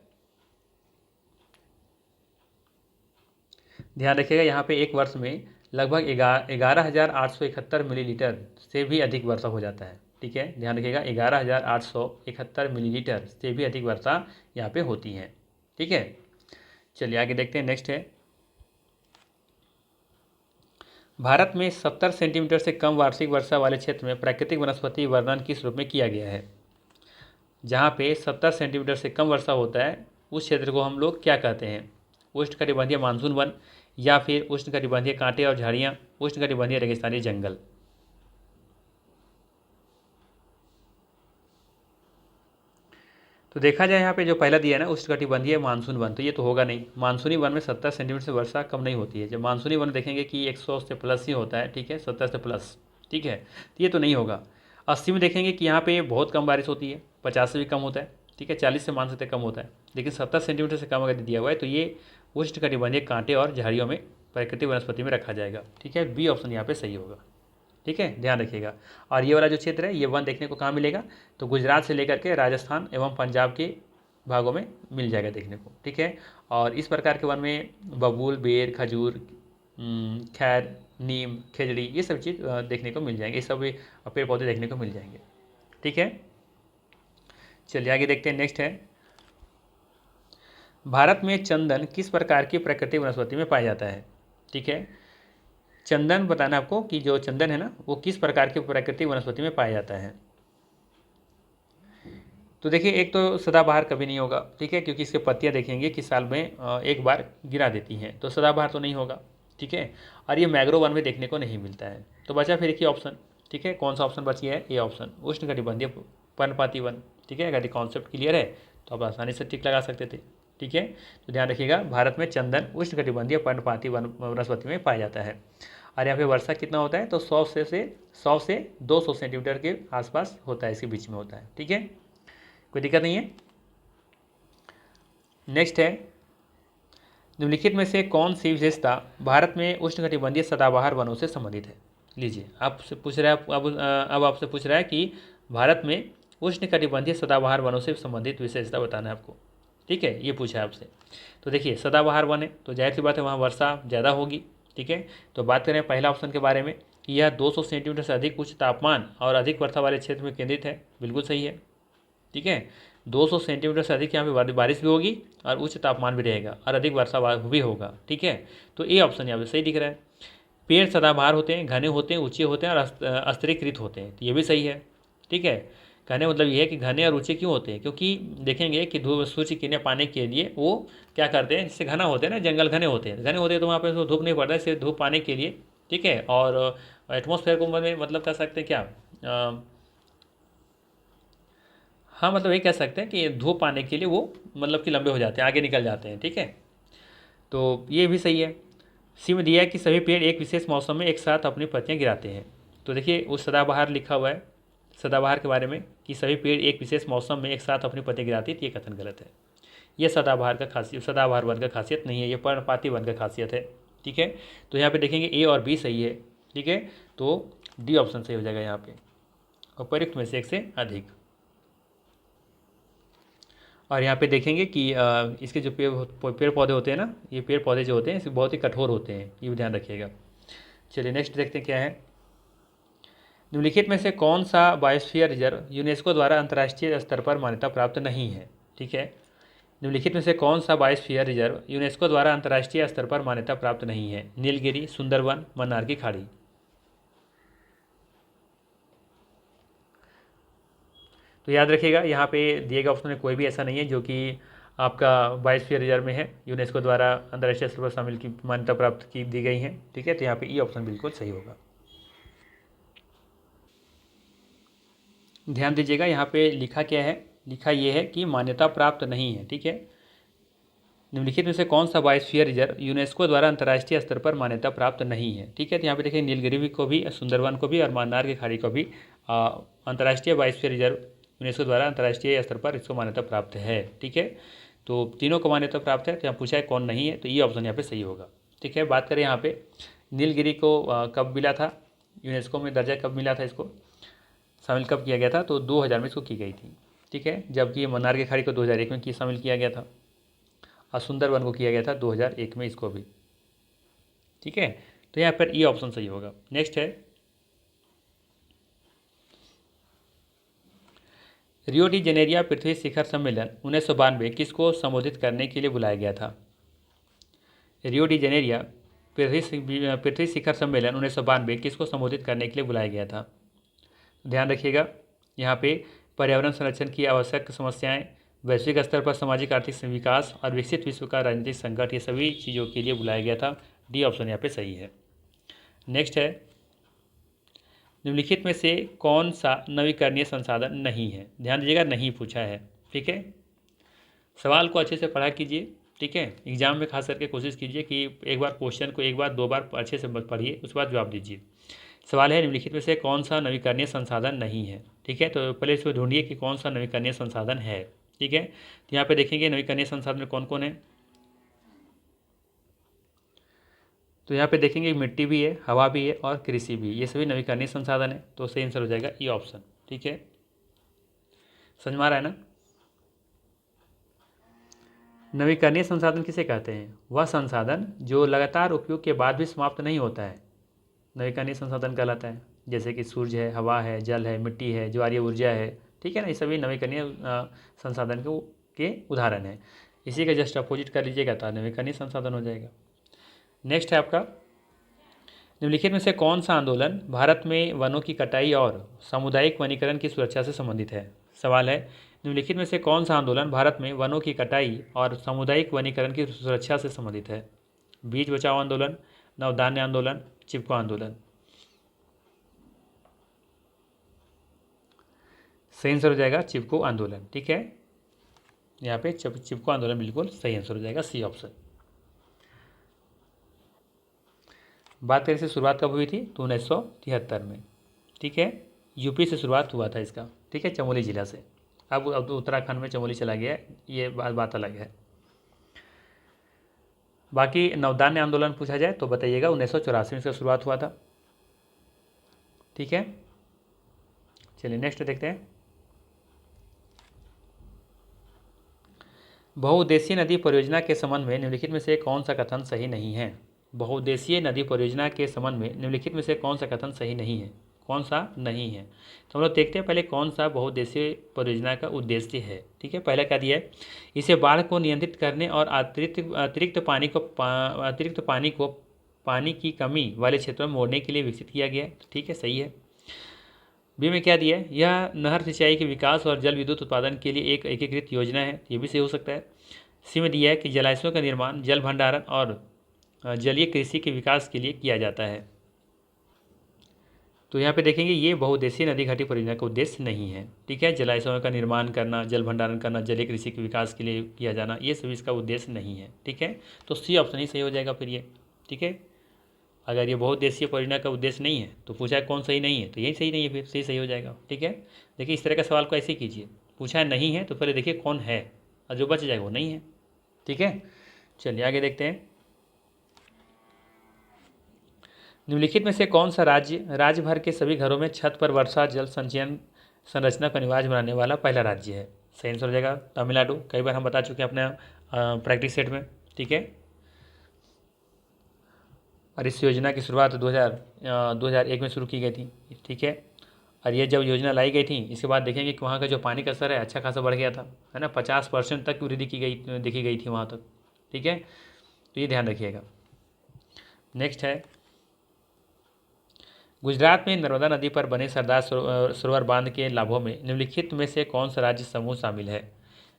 [SPEAKER 1] ध्यान रखिएगा, यहाँ पे एक वर्ष में लगभग 11,871 मिलीलीटर से भी अधिक वर्षा हो जाता है। ठीक है, ध्यान रखिएगा 11,871 मिलीलीटर से भी अधिक वर्षा यहाँ पे होती है। ठीक है, चलिए आगे देखते हैं। नेक्स्ट है, भारत में 70 सेंटीमीटर से कम वार्षिक वर्षा वाले क्षेत्र में प्राकृतिक वनस्पति वर्णन किस रूप में किया गया है। जहाँ पे 70 सेंटीमीटर से कम वर्षा होता है उस क्षेत्र को हम लोग क्या कहते हैं, उष्णकटिबंधीय मानसून वन या फिर उष्णकटिबंधीय कांटे और झाड़ियाँ, उष्णकटिबंधीय रेगिस्तानी जंगल। तो देखा जाए यहाँ पे जो पहला दिया है ना, उष्णकटिबंधीय मानसून वन, तो ये तो होगा नहीं। मानसूनी वन में 70 सेंटीमीटर से वर्षा कम नहीं होती है। जब मानसूनी वन देखेंगे कि 100 से प्लस ही होता है। ठीक है, 70 से प्लस। ठीक है, तो ये तो नहीं होगा। 80 में देखेंगे कि यहाँ पे बहुत कम बारिश होती है, 50 से भी कम होता है। ठीक है, 40 से मान सकते कम होता है, लेकिन 70 सेंटीमीटर से कम अगर दिया हुआ है तो ये उष्णकटिबंधीय कांटे और झाड़ियों में प्राकृतिक वनस्पति में रखा जाएगा। ठीक है, बी ऑप्शन यहाँ पे सही होगा। ठीक है, ध्यान रखिएगा। और ये वाला जो क्षेत्र है, ये वन देखने को कहाँ मिलेगा, तो गुजरात से लेकर के राजस्थान एवं पंजाब के भागों में मिल जाएगा देखने को। ठीक है, और इस प्रकार के वन में बबूल, बेर, खजूर, खैर, नीम, खेजड़ी, ये सब चीज़ देखने को मिल जाएंगे। ये सब पेड़ पौधे देखने को मिल जाएंगे। ठीक है, चलिए आगे देखते हैं। नेक्स्ट है, भारत में चंदन किस प्रकार की प्राकृतिक वनस्पति में पाया जाता है। ठीक है, चंदन बताना आपको कि जो चंदन है ना, वो किस प्रकार की प्राकृतिक वनस्पति में पाया जाता है। तो देखिए, एक तो सदाबहार कभी नहीं होगा। ठीक है, क्योंकि इसके पत्तियां देखेंगे कि साल में एक बार गिरा देती हैं, तो सदाबहार तो नहीं होगा। ठीक है, और ये मैंग्रोव वन में देखने को नहीं मिलता है। तो बचा फिर एक ही ऑप्शन। ठीक है, कौन सा ऑप्शन बच गया है, ये ऑप्शन उष्णकटिबंधीय पर्णपाती वन। ठीक है, अगर ये कॉन्सेप्ट क्लियर है तो आप आसानी से टिक लगा सकते थे। ठीक है, तो ध्यान रखिएगा, भारत में चंदन उष्णकटिबंधीय पर्णपाती वनस्पति में पाया जाता है। और यहाँ पे वर्षा कितना होता है, तो 100 से 200 सेंटीमीटर के आसपास होता है, इसके बीच में होता है। ठीक है, कोई दिक्कत नहीं है। नेक्स्ट है, निम्नलिखित में से कौन सी विशेषता भारत में उष्णकटिबंधीय सदाबहार वनों से संबंधित है। लीजिए, आपसे पूछ रहा है अब आपसे पूछ रहा है कि भारत में उष्णकटिबंधीय सदाबहार वनों से संबंधित विशेषता बताना है आपको। ठीक है, ये पूछा है आपसे। तो देखिए, सदाबहार वन है तो जाहिर सी बात है वहाँ वर्षा ज़्यादा होगी। ठीक है, तो बात करें पहला ऑप्शन के बारे में कि यह 200 सेंटीमीटर से अधिक उच्च तापमान और अधिक वर्षा वाले क्षेत्र में केंद्रित है, बिल्कुल सही है। ठीक है, 200 सेंटीमीटर से अधिक यहाँ पे बारिश भी होगी और उच्च तापमान भी रहेगा और अधिक वर्षा भी होगा। ठीक है, तो ये ऑप्शन यहाँ पे सही दिख रहा है। पेड़ सदाबहार होते हैं, घने होते हैं, ऊंचे होते हैं और स्तरीकृत होते हैं, तो ये भी सही है। ठीक है, घने मतलब ये है कि घने और ऊंचे क्यों होते हैं, क्योंकि देखेंगे कि धूप सूर्य की किरणें पाने के लिए वो क्या करते हैं, जिससे घना होते हैं ना, जंगल घने होते हैं, तो वहाँ पर धूप नहीं पड़ता है, सिर्फ धूप पाने के लिए। ठीक है, और एटमॉस्फेयर को मतलब कह सकते हैं क्या, हाँ मतलब ये कह सकते हैं कि धूप पाने के लिए वो मतलब कि लंबे हो जाते हैं, आगे निकल जाते हैं। ठीक है, तो ये भी सही है। सी में दिया है कि सभी पेड़ एक विशेष मौसम में एक साथ अपनी पत्तियां गिराते हैं। तो देखिए, उस सदाबहार लिखा हुआ है सदाबहार के बारे में कि सभी पेड़ एक विशेष मौसम में एक साथ अपनी पत्तियां गिराती है, तो ये कथन गलत है। ये सदाबहार वन का खासियत नहीं है, ये पर्णपाती वन का खासियत है। ठीक है। तो यहाँ पे देखेंगे ए और बी सही है, ठीक है, तो डी ऑप्शन सही हो जाएगा यहाँ पे, उपयुक्त में से एक से अधिक। और यहाँ पे देखेंगे कि इसके जो पेड़ पौधे होते हैं ना, ये पेड़ पौधे जो होते हैं इसे बहुत ही कठोर होते हैं, ये भी ध्यान रखिएगा। चलिए नेक्स्ट देखते हैं क्या है। निम्नलिखित में से कौन सा बायोस्फीयर रिजर्व यूनेस्को द्वारा अंतर्राष्ट्रीय स्तर पर मान्यता प्राप्त नहीं है, ठीक है। निम्नलिखित में से कौन सा बायोस्फीयर रिजर्व यूनेस्को द्वारा अंतर्राष्ट्रीय स्तर पर मान्यता प्राप्त नहीं है? नीलगिरी, सुंदरवन, मन्नार की खाड़ी। तो याद रखिएगा यहाँ पे दिए गए ऑप्शन में कोई भी ऐसा नहीं है जो कि आपका बायोस्फीयर रिजर्व में है, यूनेस्को द्वारा अंतर्राष्ट्रीय स्तर पर शामिल की मान्यता प्राप्त की दी गई है, ठीक है। तो यहाँ पे ई ऑप्शन बिल्कुल सही होगा। ध्यान दीजिएगा यहाँ पे लिखा क्या है, लिखा ये है कि मान्यता प्राप्त नहीं है, ठीक है। निम्नलिखित में से कौन सा बायोस्फीयर रिजर्व यूनेस्को द्वारा अंतर्राष्ट्रीय स्तर पर मान्यता प्राप्त नहीं है, ठीक है। तो यहाँ पे देखिए नीलगिरी को भी, सुंदरवन को भी और मन्नार की खाड़ी को भी अंतर्राष्ट्रीय बायोस्फीयर रिजर्व यूनेस्को द्वारा अंतर्राष्ट्रीय स्तर पर इसको मान्यता प्राप्त है, ठीक है। तो तीनों को मान्यता प्राप्त है। तो यहाँ पूछा है कौन नहीं है, तो ये ऑप्शन यहाँ पे सही होगा, ठीक है। बात करें यहाँ पे नीलगिरी को कब मिला था, यूनेस्को में दर्जा कब मिला था, इसको शामिल कब किया गया था? तो 2000 में इसको की गई थी, ठीक है। जबकि मन्नार की खाड़ी को 2001 में शामिल किया गया था और सुंदरवन को किया गया था 2001 में इसको भी, ठीक है। तो यहाँ पर ये ऑप्शन सही होगा। नेक्स्ट है रियो डी जेनेरिया पृथ्वी शिखर सम्मेलन 1992 किसको संबोधित करने के लिए बुलाया गया था? रियो डी जेनेरिया पृथ्वी शिखर सम्मेलन 1992 किसको संबोधित करने के लिए बुलाया गया था? ध्यान रखिएगा यहाँ पे पर्यावरण संरक्षण की आवश्यक समस्याएं, वैश्विक स्तर पर सामाजिक आर्थिक विकास और विकसित विश्व का राजनीतिक संकट, ये सभी चीज़ों के लिए बुलाया गया था। डी ऑप्शन यहाँ पे सही है। नेक्स्ट है निम्नलिखित में से कौन सा नवीकरणीय संसाधन नहीं है? ध्यान दीजिएगा, नहीं पूछा है, ठीक है। सवाल को अच्छे से पढ़ा कीजिए, ठीक है। एग्जाम में खास करके कोशिश कीजिए कि एक बार क्वेश्चन को एक बार दो बार अच्छे से पढ़िए, उसके बाद जवाब दीजिए। सवाल है निम्नलिखित में से कौन सा नवीकरणीय संसाधन नहीं है, ठीक है। तो पहले इसको ढूंढिए कि कौन सा नवीकरणीय संसाधन है, ठीक है। तो यहाँ पे देखेंगे नवीकरणीय संसाधन में कौन कौन है। तो यहाँ पे देखेंगे मिट्टी भी है, हवा भी है और कृषि भी, ये सभी नवीकरणीय संसाधन है। तो सही आंसर हो जाएगा ये ऑप्शन, ठीक है। समझ में आ रहा है ना? नवीकरणीय संसाधन किसे कहते हैं? वह संसाधन जो लगातार उपयोग के बाद भी समाप्त नहीं होता है, नवीकरणीय संसाधन कहलाता है। जैसे कि सूर्य है, हवा है, जल है, मिट्टी है, ज्वारीय ऊर्जा है, ठीक है ना। ये सभी नवीकरणीय संसाधन के उदाहरण हैं। इसी का जस्ट अपोजिट कर लीजिएगा तो नवीकरणीय संसाधन हो जाएगा। नेक्स्ट है आपका निम्नलिखित में से कौन सा आंदोलन भारत में वनों की कटाई और सामुदायिक वनीकरण की सुरक्षा से संबंधित है? सवाल है निम्नलिखित में से कौन सा आंदोलन भारत में वनों की कटाई और सामुदायिक वनीकरण की सुरक्षा से संबंधित है? बीज बचाओ आंदोलन, नवधान्य आंदोलन, चिपको आंदोलन। सही आंसर हो जाएगा चिपको आंदोलन, ठीक है। यहाँ पे चिपको आंदोलन बिल्कुल सही आंसर हो जाएगा, सी ऑप्शन। बात करें से शुरुआत कब हुई थी? तो 1973 में, ठीक है। यूपी से शुरुआत हुआ था इसका, ठीक है, चमोली जिला से। अब उत्तराखंड में चमोली चला गया, ये बात अलग है। बाकी नवधान्य आंदोलन पूछा जाए तो बताइएगा 1984 में इसका शुरुआत हुआ था, ठीक है। चलिए नेक्स्ट देखते हैं। बहुउद्देशीय नदी परियोजना के संबंध में निम्नलिखित में से कौन सा कथन सही नहीं है? बहुउद्देशीय नदी परियोजना के संबंध में निम्नलिखित में से कौन सा कथन सही नहीं है? कौन सा नहीं है? तो हम लोग देखते हैं पहले कौन सा बहुउद्देशीय परियोजना का उद्देश्य है, ठीक है। पहला क्या दिया है, इसे बाढ़ को नियंत्रित करने और अतिरिक्त पानी को पानी की कमी वाले क्षेत्रों में मोड़ने के लिए विकसित किया गया है, ठीक है, सही है। बी में क्या दिया है, यह नहर सिंचाई के विकास और जल विद्युत उत्पादन के लिए एक एकीकृत योजना है, ये भी सही हो सकता है। सी में दिया है कि जलाशयों का निर्माण जल भंडारण और जलीय कृषि के विकास के लिए किया जाता है। तो यहाँ पे देखेंगे ये बहुउद्देशीय नदी घाटी परियोजना का उद्देश्य नहीं है, ठीक है। जलाशयों का निर्माण करना, जल भंडारण करना, जलीय कृषि के विकास के लिए किया जाना, ये सभी इसका उद्देश्य नहीं है, ठीक है। तो सी ऑप्शन ही सही हो जाएगा फिर ये, ठीक है। अगर ये बहुउद्देशीय परियोजना का उद्देश्य नहीं है तो पूछा है कौन सही नहीं है, तो यही सही नहीं है, फिर सही हो जाएगा, ठीक है। देखिए इस तरह का सवाल को ऐसे कीजिए, पूछा है नहीं है तो पहले देखिए कौन है और जो बच जाएगा वो नहीं है, ठीक है। चलिए आगे देखते हैं। निम्नलिखित में से कौन सा राज्य भर के सभी घरों में छत पर वर्षा जल संचयन संरचना को अनिवार्य बनाने वाला पहला राज्य है? सही आंसर हो जाएगा तमिलनाडु। कई बार हम बता चुके हैं अपने प्रैक्टिस सेट में, ठीक है। और इस योजना की शुरुआत 2001 में शुरू की गई थी, ठीक है। और ये जब योजना लाई गई थी, इसके बाद देखेंगे कि वहाँ का जो पानी का स्तर है अच्छा खासा बढ़ गया था, है ना। 50% तक वृद्धि देखी गई थी वहाँ तक, ठीक है। तो ये ध्यान रखिएगा। नेक्स्ट है, गुजरात में नर्मदा नदी पर बने सरदार सरोवर बांध के लाभों में निम्नलिखित में से कौन सा राज्य समूह शामिल है?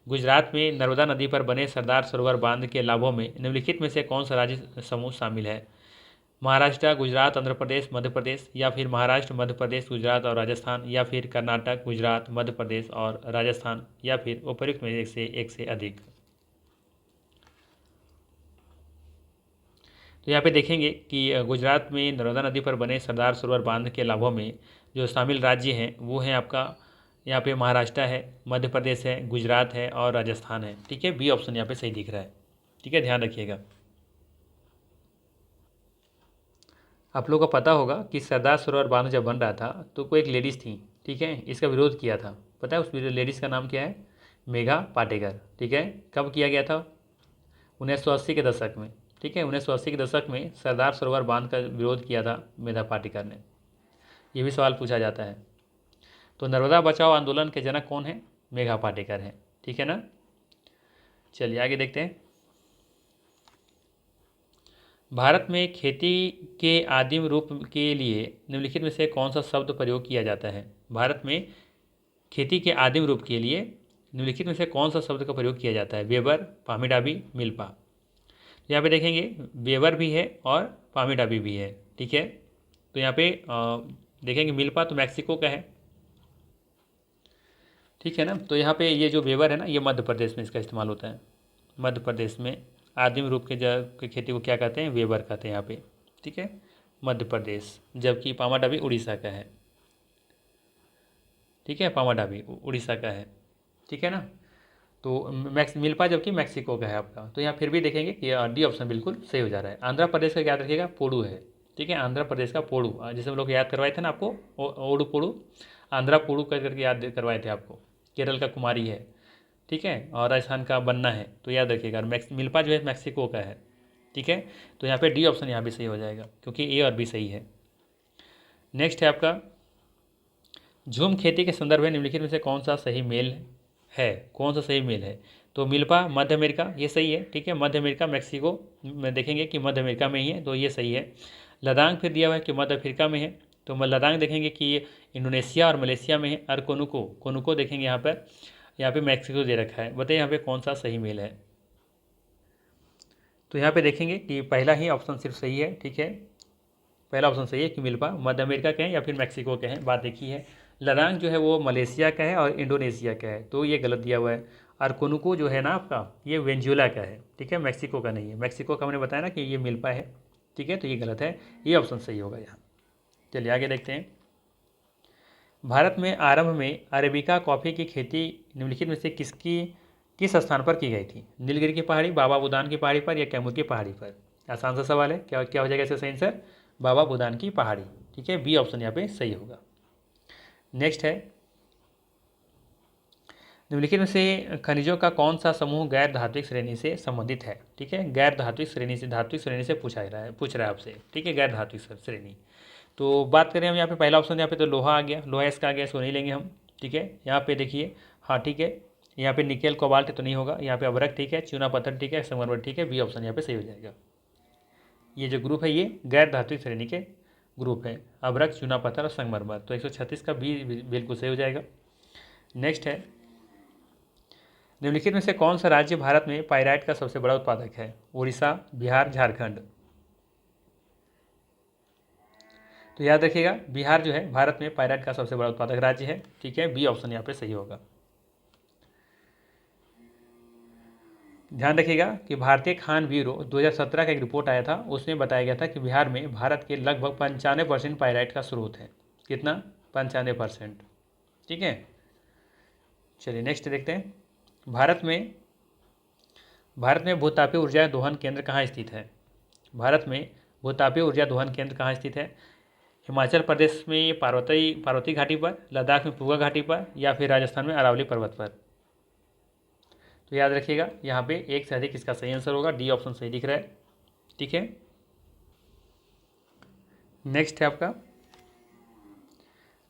[SPEAKER 1] गुजरात में नर्मदा नदी पर बने सरदार सरोवर बांध के लाभों में निम्नलिखित में से कौन सा राज्य समूह शामिल है? महाराष्ट्र, गुजरात, आंध्र प्रदेश, मध्य प्रदेश, या फिर महाराष्ट्र, मध्य प्रदेश, गुजरात और राजस्थान, या फिर कर्नाटक, गुजरात, मध्य प्रदेश और राजस्थान, या फिर उपर्युक्त में एक से अधिक। तो यहाँ पे देखेंगे कि गुजरात में नर्मदा नदी पर बने सरदार सरोवर बांध के लाभों में जो शामिल राज्य हैं वो हैं आपका यहाँ पे महाराष्ट्र है, मध्य प्रदेश है, गुजरात है और राजस्थान है, ठीक है। बी ऑप्शन यहाँ पे सही दिख रहा है, ठीक है, ध्यान रखिएगा। आप लोगों को पता होगा कि सरदार सरोवर बांध जब बन रहा था तो कोई एक लेडीज़ थी, ठीक है, इसका विरोध किया था। पता है उस लेडीज़ का नाम क्या है? मेघा पाटेकर, ठीक है। कब किया गया था? 1980 के दशक में, ठीक है। 1980 के दशक में सरदार सरोवर बांध का विरोध किया था मेधा पाटेकर ने। ये भी सवाल पूछा जाता है। तो नर्मदा बचाओ आंदोलन के जनक कौन है? मेघा पाटेकर हैं, ठीक है ना। चलिए आगे देखते हैं। भारत में खेती के आदिम रूप के लिए निम्नलिखित में से कौन सा शब्द प्रयोग किया जाता है? भारत में खेती के आदिम रूप के लिए निम्नलिखित में से कौन सा शब्द का प्रयोग किया जाता है? वेबर, पामीडाबी, मिल्पा। यहाँ पे देखेंगे वेबर भी है और पामीडाबी भी है, ठीक है। तो यहाँ पे देखेंगे मिल्पा तो मैक्सिको का है, ठीक है ना। तो यहाँ पे ये जो वेबर है ना, ये मध्य प्रदेश में इसका इस्तेमाल होता है। मध्य प्रदेश में आदिम रूप के खेती को क्या कहते हैं? वेबर कहते हैं यहाँ पे, ठीक है, मध्य प्रदेश। जबकि पामाडाबी उड़ीसा का है, ठीक है, पामाडाबी उड़ीसा का है, ठीक है ना। तो मिल्पा जबकि मैक्सिको का है आपका। तो यहाँ फिर भी देखेंगे कि डी ऑप्शन बिल्कुल सही हो जा रहा है। आंध्र प्रदेश का याद रखिएगा पोड़ू है, ठीक है, आंध्र प्रदेश का पोड़ू, जैसे हम लोग याद करवाए थे ना आपको, ओडू पोड़ू, आंध्रा पोड़ू करके याद करवाए थे आपको। केरल का कुमारी है, ठीक है, और राजस्थान का बन्ना है, तो याद रखिएगा। मिल्पा जो है मैक्सिको का है, ठीक है। तो यहाँ पे डी ऑप्शन यहाँ भी सही हो जाएगा क्योंकि ए और बी सही है। नेक्स्ट है आपका, झूम खेती के संदर्भ में निम्नलिखित में से कौन सा सही मेल है? कौन सा सही मेल है? तो मिल्पा मध्य अमेरिका, ये सही है, ठीक है। मध्य अमेरिका, मैक्सिको में देखेंगे कि मध्य अमेरिका में ही है, तो ये सही है। लद्दाख फिर दिया हुआ है कि मध्य अफ्रीका में है, तो लद्दाख देखेंगे कि ये इंडोनेशिया और मलेशिया में है। और कोनुको देखेंगे यहाँ पे मैक्सिको दे रखा है। बताइए यहाँ पे कौन सा सही मेल है? तो यहाँ पे देखेंगे कि पहला ही ऑप्शन सिर्फ सही है, ठीक है। पहला ऑप्शन सही है कि मिल्पा मध्य अमेरिका के हैं या फिर मैक्सिको के हैं, बात देखी है। लद्दाख जो है वो मलेशिया का है और इंडोनेशिया का है, तो ये गलत दिया हुआ है। और कोनुको जो है ना आपका, ये वेंजुला का है, ठीक है, मैक्सिको का नहीं है। मैक्सिको का हमने बताया ना कि ये मिल्पा है, ठीक है, तो ये गलत है, ये ऑप्शन सही होगा यहाँ। चलिए आगे देखते हैं। भारत में आरंभ में अरेबिका कॉफ़ी की खेती निम्नलिखित में से किस स्थान पर की गई थी? नीलगिरी की पहाड़ी, बाबा बुदान की पहाड़ी पर, या कैमूर की पहाड़ी पर? आसान सा सवाल है, क्या क्या हो जाएगा इसका सही आंसर? बाबा बुदान की पहाड़ी, ठीक है, बी ऑप्शन यहाँ पे सही होगा। नेक्स्ट है, निम्नलिखित में से खनिजों का कौन सा समूह गैर धात्विक श्रेणी से संबंधित है? ठीक है, गैर धात्विक श्रेणी से धात्विक श्रेणी से पूछ रहा है आपसे, ठीक है, गैर धात्विक श्रेणी। तो बात करें हम यहाँ पे पहला ऑप्शन, यहाँ पे तो लोहा आ गया, लोहा इसका आ गया, इसको नहीं लेंगे हम, ठीक है। यहाँ पे देखिए, हाँ ठीक है, यहाँ पे निकेल कोबाल्ट तो नहीं होगा, यहाँ पे अभ्रक ठीक है, चूना पत्थर ठीक है, संगमरमर ठीक है, बी ऑप्शन यहाँ पे सही हो जाएगा। ये जो ग्रुप है ये गैर धात्विक श्रेणी के ग्रुप है, अभ्रक, चूना पत्थर और संगमरमर, तो 136 का बी बिल्कुल सही हो जाएगा। नेक्स्ट है, निम्नलिखित में से कौन सा राज्य भारत में पाइराइट का सबसे बड़ा उत्पादक है? उड़ीसा, बिहार, झारखंड। तो याद रखिएगा, बिहार जो है भारत में पाइराइट का सबसे बड़ा उत्पादक राज्य है, ठीक है, बी ऑप्शन यहाँ पे सही होगा। ध्यान रखिएगा कि भारतीय खान ब्यूरो 2017 का एक रिपोर्ट आया था, उसमें बताया गया था कि बिहार में भारत के लगभग 95% पाइराइट का स्रोत है। कितना? 95%, ठीक है। चलिए नेक्स्ट देखते हैं। भारत में भूतापीय ऊर्जा दोहन केंद्र कहाँ स्थित है? भारत में भूतापीय ऊर्जा दोहन केंद्र कहाँ स्थित है? हिमाचल प्रदेश में पार्वती घाटी पर, लद्दाख में पुगा घाटी पर, या फिर राजस्थान में अरावली पर्वत पर। तो याद रखिएगा यहाँ पे एक से अधिक इसका सही आंसर होगा, डी ऑप्शन सही दिख रहा है। ठीक है, नेक्स्ट है आपका,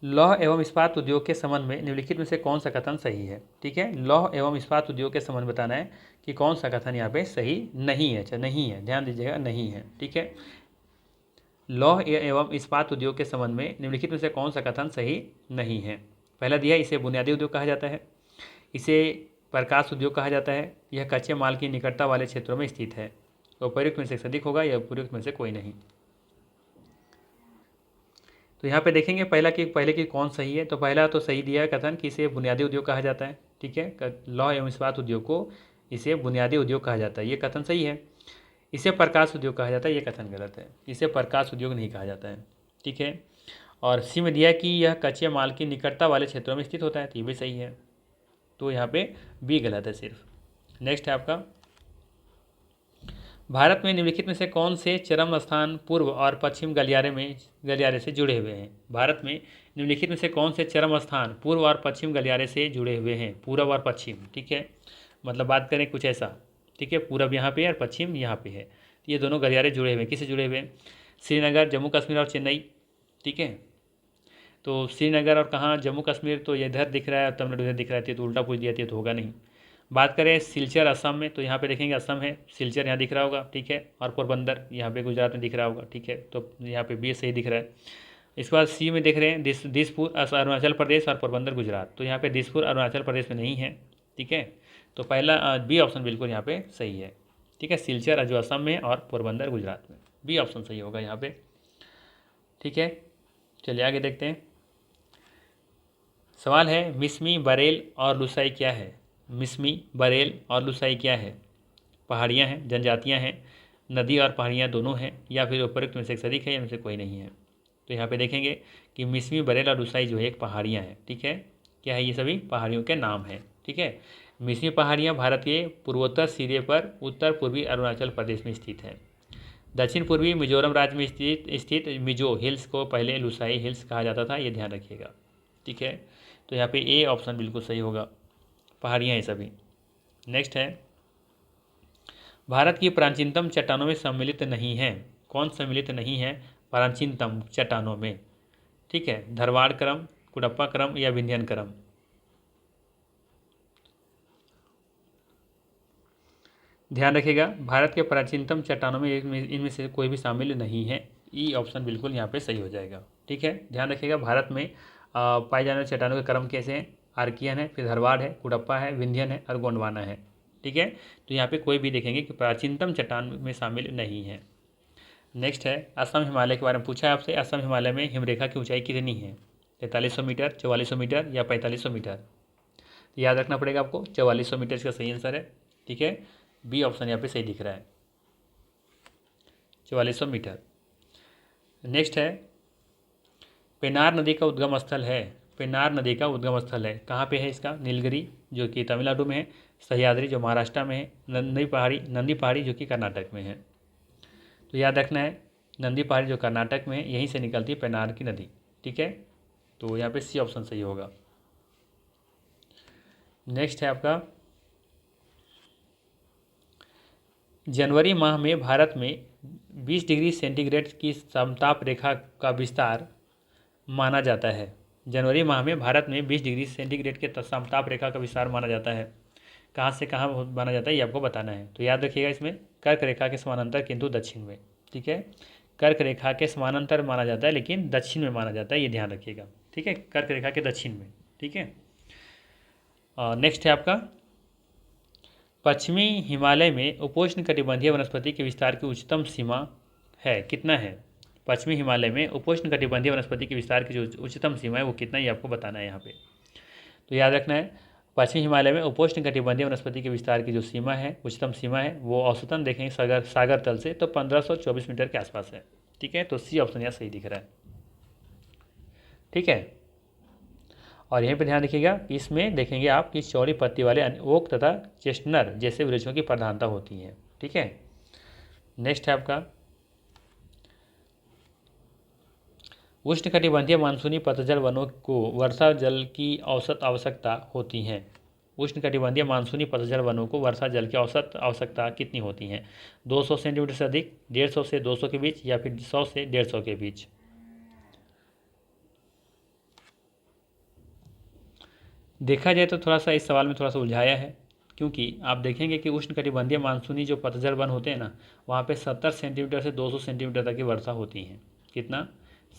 [SPEAKER 1] लौह एवं इस्पात उद्योग के संबंध में निम्नलिखित में से कौन सा कथन सही है? ठीक है, लौह एवं इस्पात उद्योग के संबंध बताना है कि कौन सा कथन यहाँ पे सही नहीं है। अच्छा, नहीं है, ध्यान दीजिएगा, नहीं है। ठीक है, लौह एवं इस्पात उद्योग के संबंध में निम्नलिखित में से कौन सा कथन सही नहीं है? पहला दिया, इसे बुनियादी उद्योग कहा जाता है, इसे प्रकाश उद्योग कहा जाता है, यह कच्चे माल की निकटता वाले क्षेत्रों में स्थित है। तो उपयुक्त में से अधिक होगा या उपयुक्त में से कोई नहीं। तो यहाँ पे देखेंगे पहले की कौन सही है। तो पहला तो सही दिया है कथन कि इसे बुनियादी उद्योग कहा जाता है। ठीक है, लौह एवं इस्पात उद्योग को इसे बुनियादी उद्योग कहा जाता है, ये कथन सही है। इसे प्रकाश उद्योग कहा जाता है, ये कथन गलत है, इसे प्रकाश उद्योग नहीं कहा जाता है। ठीक है, और सी में दिया कि यह कच्चे माल की निकटता वाले क्षेत्रों में स्थित होता है, तो ये भी सही है। तो यहाँ पे बी गलत है सिर्फ। नेक्स्ट है आपका, भारत में निम्नलिखित में से कौन से चरम स्थान पूर्व और पश्चिम गलियारे से जुड़े हुए हैं? भारत में निम्नलिखित में से कौन से चरम स्थान पूर्व और पश्चिम गलियारे से जुड़े हुए हैं? पूर्व और पश्चिम, ठीक है, मतलब बात करें कुछ ऐसा। ठीक है, पूरब यहाँ पे है और पश्चिम यहाँ पे है, ये दोनों गलियारे जुड़े हुए हैं। किससे जुड़े हुए हैं? श्रीनगर, जम्मू कश्मीर और चेन्नई। ठीक है, तो श्रीनगर और कहाँ, जम्मू कश्मीर तो ये इधर दिख रहा है और तमिलनाडु इधर दिख रहा है, तो उल्टा पूछ दिया तो होगा नहीं। बात करें सिलचर असम में, तो यहाँ पे देखेंगे असम है, सिलचर यहाँ दिख रहा होगा। ठीक है, और पोरबंदर यहाँ पे गुजरात में दिख रहा होगा। ठीक है, तो यहाँ पे बी सही दिख रहा है। इसके बाद सी में देख रहे हैं दिसपुर अरुणाचल प्रदेश और पोरबंदर गुजरात, तो यहाँ पे दिसपुर अरुणाचल प्रदेश में नहीं है। ठीक है, तो पहला बी ऑप्शन बिल्कुल यहाँ पे सही है। ठीक है, सिलचर जो असम में और पोरबंदर गुजरात में, बी ऑप्शन सही होगा यहाँ पे। ठीक है, चलिए आगे देखते हैं। सवाल है, मिसमी, बरेल और लुसाई क्या है? मिसमी, बरेल और लुसाई क्या है? पहाड़ियाँ हैं, जनजातियाँ हैं, नदी और पहाड़ियाँ दोनों हैं, या फिर उपरोक्त में से एक अधिक है, या में से कोई नहीं है। तो यहाँ पे देखेंगे कि मिसमी, बरेल और लुसाई जो है एक पहाड़ियाँ हैं। ठीक है, क्या है? ये सभी पहाड़ियों के नाम हैं। ठीक है, मिसमी पहाड़ियाँ भारत के पूर्वोत्तर सिरे पर उत्तर पूर्वी अरुणाचल प्रदेश में स्थित है। दक्षिण पूर्वी मिजोरम राज्य में स्थित मिजो हिल्स को पहले लुसाई हिल्स कहा जाता था, ये ध्यान रखिएगा। ठीक है, तो यहाँ पे ए ऑप्शन बिल्कुल सही होगा, पहाड़ियाँ हैं सभी। नेक्स्ट है, भारत की प्राचीनतम चट्टानों में सम्मिलित नहीं है। कौन सम्मिलित नहीं है प्राचीनतम चट्टानों में? ठीक है, धरवाड़ क्रम, कुडप्पा क्रम या विंध्यन क्रम? ध्यान रखिएगा, भारत के प्राचीनतम चट्टानों में इनमें से कोई भी शामिल नहीं है। ई ऑप्शन बिल्कुल यहाँ पे सही हो जाएगा। ठीक है, ध्यान रखिएगा, भारत में पाए जाने वाले चट्टानों के क्रम कैसे हैं? आर्कियन है, फिर धरवाड़ है, कुडप्पा है, विंध्यन है और गोंडवाना है। ठीक है, तो यहाँ पे कोई भी देखेंगे कि प्राचीनतम चट्टान में शामिल नहीं है। नेक्स्ट है, असम हिमालय के बारे में पूछा है आपसे। असम हिमालय में हिमरेखा की ऊंचाई कितनी है? 4300 मीटर, 4400 मीटर या 4500 मीटर? तो याद रखना पड़ेगा आपको, 4400 मीटर इसका सही आंसर है। ठीक है, बी ऑप्शन यहाँ पे सही दिख रहा है, 4400 मीटर। नेक्स्ट है, पेन्नार नदी का उद्गम स्थल है। पेन्नार नदी का उद्गम स्थल है, कहाँ पे है इसका? नीलगिरी जो कि तमिलनाडु में है, सह्याद्री जो महाराष्ट्र में है, नंदी पहाड़ी जो कि कर्नाटक में है। तो याद रखना है, नंदी पहाड़ी जो कर्नाटक में है, यहीं से निकलती है पेन्नार की नदी। ठीक है, तो यहाँ पे सी ऑप्शन सही होगा। नेक्स्ट है आपका, जनवरी माह में भारत में 20 डिग्री सेंटीग्रेड की समताप रेखा का विस्तार माना जाता है। जनवरी माह में भारत में 20 डिग्री सेंटीग्रेड के समताप रेखा का विस्तार माना जाता है। कहाँ से कहाँ माना जाता है ये आपको बताना है। तो याद रखिएगा, इसमें कर्क रेखा के समानांतर किंतु दक्षिण में। ठीक है, कर्क रेखा के समानांतर माना जाता है लेकिन दक्षिण में माना जाता है, ये ध्यान रखिएगा। ठीक है, कर्क रेखा के दक्षिण में। ठीक है, नेक्स्ट है आपका, पश्चिमी हिमालय में उपोष्ण कटिबंधीय वनस्पति के विस्तार की उच्चतम सीमा है, कितना है? पश्चिमी हिमालय में उपोष्ण कटिबंधीय वनस्पति के विस्तार की जो उच्चतम सीमा है वो कितना, ये आपको बताना है यहाँ पे। तो याद रखना है, पश्चिमी हिमालय में उपोष्ण कटिबंधीय वनस्पति के विस्तार की जो सीमा है, उच्चतम सीमा है, वो औसतन देखेंगे सागर तल से तो 1524 मीटर के आसपास है। ठीक है, तो सी ऑप्शन यहाँ सही दिख रहा है। ठीक है, और यहीं पर ध्यान रखिएगा कि इसमें देखेंगे आप कि चौड़ी पत्ती वाले ओक तथा चेस्टनर जैसे वृक्षों की प्रधानता होती है। ठीक है, नेक्स्ट है आपका, उष्णकटिबंधीय मानसूनी पतझड़ वनों को वर्षा जल की औसत आवश्यकता होती है। उष्णकटिबंधीय मानसूनी पतझड़ वनों को वर्षा जल की औसत आवश्यकता कितनी होती है? 200 सेंटीमीटर से अधिक, 150 से 200 के बीच, या फिर 100 से 150 के बीच। देखा जाए तो थोड़ा सा इस सवाल में थोड़ा सा उलझाया है, क्योंकि आप देखेंगे कि उष्णकटिबंधीय मानसूनी जो पतझड़ वन होते हैं ना, वहाँ पे 70 सेंटीमीटर से 200 सेंटीमीटर तक की वर्षा होती है। कितना?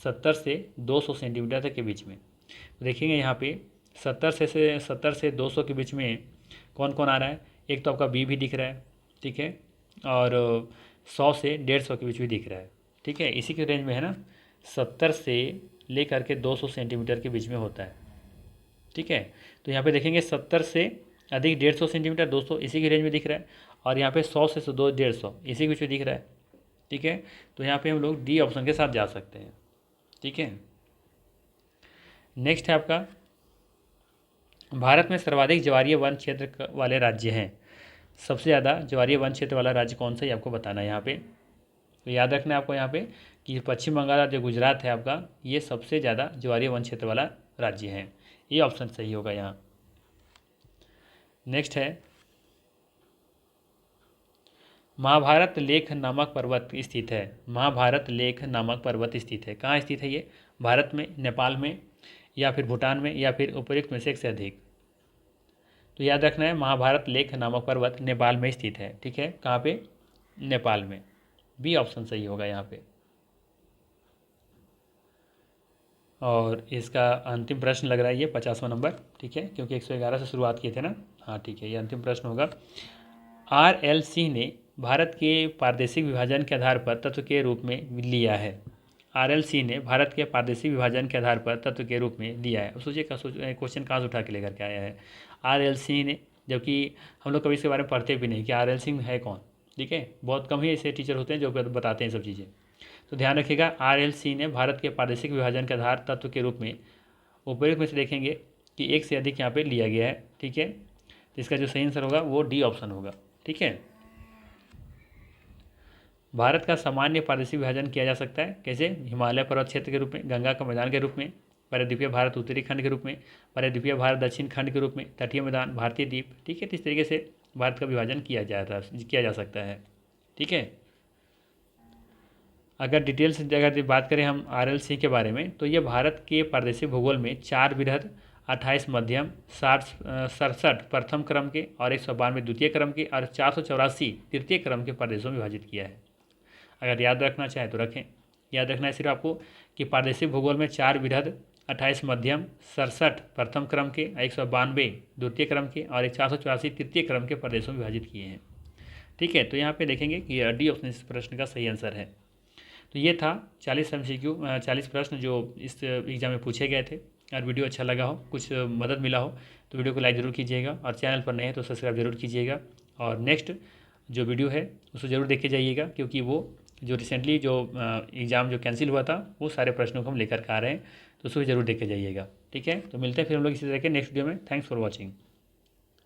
[SPEAKER 1] 70 से 200 सेंटीमीटर तक के बीच में। तो देखेंगे यहाँ पे 70 से 200 के बीच में कौन कौन आ रहा है? एक तो आपका बी भी दिख रहा है, ठीक है, और 100 से 150 के बीच भी दिख रहा है, ठीक है, इसी के रेंज में है ना। 70 से लेकर के 200 सेंटीमीटर के बीच में होता है, ठीक है। तो यहाँ पे देखेंगे 70 से अधिक 150 सेंटीमीटर, 200 इसी के रेंज में दिख रहा है, और यहाँ पे 100 से 150 इसी के बीच में दिख रहा है, ठीक है। तो यहाँ पे हम लोग डी ऑप्शन के साथ जा सकते हैं, ठीक है। नेक्स्ट है आपका, भारत में सर्वाधिक ज्वारीय वन क्षेत्र वाले राज्य हैं। सबसे ज़्यादा ज्वारीय वन क्षेत्र वाला राज्य कौन सा है आपको बताना है यहाँ पे। तो याद रखना है आपको यहाँ पे कि पश्चिम बंगाल और जो गुजरात है आपका, ये सबसे ज़्यादा ज्वारीय वन क्षेत्र वाला राज्य है। ये ऑप्शन सही होगा यहाँ। नेक्स्ट है, महाभारत लेख नामक पर्वत स्थित है। महाभारत लेख नामक पर्वत स्थित है, कहाँ स्थित है ये? भारत में, नेपाल में, या फिर भूटान में, या फिर उपयुक्त में से एक से अधिक। तो याद रखना है महाभारत लेख नामक पर्वत नेपाल में स्थित है, ठीक है। कहाँ पे? नेपाल में। बी ऑप्शन सही होगा यहाँ पे। और इसका अंतिम प्रश्न लग रहा है ये 50वां नंबर, ठीक है, क्योंकि 111 से शुरुआत किए थे ना। हाँ ठीक है, ये अंतिम प्रश्न होगा। RLC ने भारत के प्रादेशिक विभाजन के आधार पर तत्व के रूप में लिया है। RLC ने भारत के प्रादेशिक विभाजन के आधार पर तत्व के रूप में लिया है। सोचिए क्वेश्चन कहाँ से उठा के लेकर के आया है RLC ने, जबकि हम लोग कभी इसके बारे में पढ़ते भी नहीं कि RLC है कौन, ठीक है। बहुत कम ही ऐसे टीचर होते हैं जो बताते हैं सब चीज़ें। तो ध्यान रखिएगा, RLC ने भारत के प्रादेशिक विभाजन के आधार तत्व के रूप में उपयुक्त में से देखेंगे कि एक से अधिक यहाँ पे लिया गया है, ठीक है। तो इसका जो सही आंसर होगा वो डी ऑप्शन होगा, ठीक है। भारत का सामान्य प्रादेशिक विभाजन किया जा सकता है कैसे? हिमालय पर्वत क्षेत्र के रूप में, गंगा का मैदान के रूप में, परिद्वीपीय भारत उत्तरी खंड के रूप में, परिद्वीपीय भारत दक्षिण खंड के रूप में, तटीय मैदान, भारतीय द्वीप, ठीक है। तो इस तरीके से भारत का विभाजन किया जा सकता है, ठीक है। अगर डिटेल से अगर बात करें हम RLC के बारे में, तो ये भारत के प्रादेशिक भूगोल में 4 बृहद, 28 मध्यम, 67 प्रथम क्रम के और 192 द्वितीय क्रम के और 484 तृतीय क्रम के प्रदेशों में विभाजित किया है। अगर याद रखना चाहें तो रखें। याद रखना है सिर्फ आपको कि प्रादेशिक भूगोल में 4 बृहद, 28 मध्यम, 67 प्रथम क्रम के, 192 द्वितीय क्रम के और 484 तृतीय क्रम के प्रदेशों में विभाजित किए हैं, ठीक है। तो यहाँ पे देखेंगे कि डी ऑप्शन इस प्रश्न का सही आंसर है। तो ये था 40 MCQ 40 प्रश्न जो इस एग्ज़ाम में पूछे गए थे। अगर वीडियो अच्छा लगा हो, कुछ मदद मिला हो, तो वीडियो को लाइक ज़रूर कीजिएगा, और चैनल पर नए हैं तो सब्सक्राइब जरूर कीजिएगा। और नेक्स्ट जो वीडियो है उसको ज़रूर देख के जाइएगा, क्योंकि वो जो रिसेंटली जो एग्ज़ाम जो कैंसिल हुआ था वो सारे प्रश्नों को हम लेकर के आ रहे हैं, तो उसको ज़रूर देख के जाइएगा, ठीक है। तो मिलते हैं फिर हम लोग इसी तरह के नेक्स्ट वीडियो में। Thanks for watching.